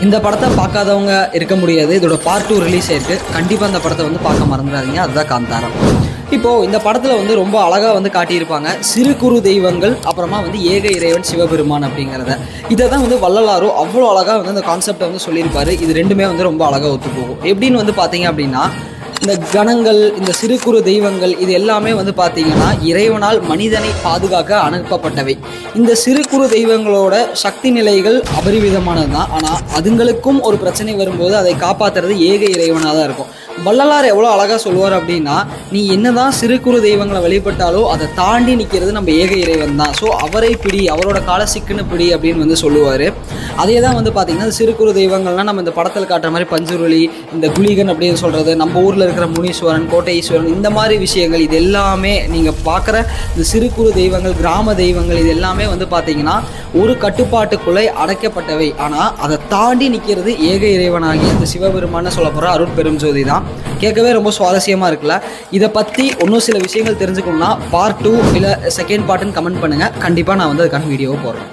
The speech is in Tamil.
இந்த படத்தை பார்க்காதவங்க இருக்க முடியாது. இதோட பார்ட் 2 ரிலீஸ் ஆயிருக்கு. கண்டிப்பாக அந்த படத்தை வந்து பார்க்க மறந்துடாதீங்க. அதுதான் காந்தாரம். இப்போது இந்த படத்தில் வந்து ரொம்ப அழகாக வந்து காட்டியிருப்பாங்க சிறு குறு தெய்வங்கள், அப்புறமா வந்து ஏக இறைவன் சிவபெருமான் அப்படிங்கிறத. இதை தான் வந்து வள்ளலாரும் அவ்வளோ அழகாக வந்து அந்த கான்செப்டை வந்து சொல்லியிருப்பாரு. இது ரெண்டுமே வந்து ரொம்ப அழகாக ஒத்து போகும். எப்படின்னு வந்து பார்த்தீங்க அப்படின்னா, இந்த கணங்கள், இந்த சிறு குறு தெய்வங்கள், இது எல்லாமே வந்து பார்த்தீங்கன்னா இறைவனால் மனிதனை பாதுகாக்க அனுப்பப்பட்டவை. இந்த சிறு குறு தெய்வங்களோட சக்தி நிலைகள் அபரிவிதமானது தான். ஆனால் அதுங்களுக்கும் ஒரு பிரச்சனை வரும்போது அதை காப்பாற்றுறது ஏக இறைவனாக தான் இருக்கும். வள்ளலார் எவ்வளோ அழகாக சொல்லுவார் அப்படின்னா, நீ என்னதான் சிறு குறு தெய்வங்களை வழிபட்டாலோ அதை தாண்டி நிற்கிறது நம்ம ஏக இறைவன் தான். ஸோ அவரை பிடி, அவரோட கால சிக்குன்னு பிடி அப்படின்னு வந்து சொல்லுவார். அதே தான் வந்து பார்த்திங்கன்னா சிறு குறு தெய்வங்கள்லாம் நம்ம இந்த படத்தில் காட்டுற மாதிரி பஞ்சுருளி, இந்த குளிகன் அப்படின்னு சொல்கிறது, நம்ம ஊரில் இருக்கிற முனீஸ்வரன், கோட்டை ஈஸ்வரன், இந்த மாதிரி விஷயங்கள் இது எல்லாமே நீங்கள் பார்க்குற இந்த சிறு குறு தெய்வங்கள், கிராம தெய்வங்கள், இது எல்லாமே வந்து பார்த்திங்கன்னா ஒரு கட்டுப்பாட்டுக்குள்ளே அடைக்கப்பட்டவை. ஆனால் அதை தாண்டி நிற்கிறது ஏக இறைவனாகி அந்த சிவபெருமான்னு சொல்ல போகிற அருட்பெரும் ஜோதி தான். கேட்கவே ரொம்ப சுவாரஸ்யமாக இருக்குல்ல. இதை பற்றி இன்னும் சில விஷயங்கள் தெரிஞ்சுக்கணும்னா பார்ட் 2 இல்லை செகண்ட் பார்ட்டுன்னு கமெண்ட் பண்ணுங்கள். கண்டிப்பாக நான் வந்து அதுக்கான வீடியோவை போடுறேன்.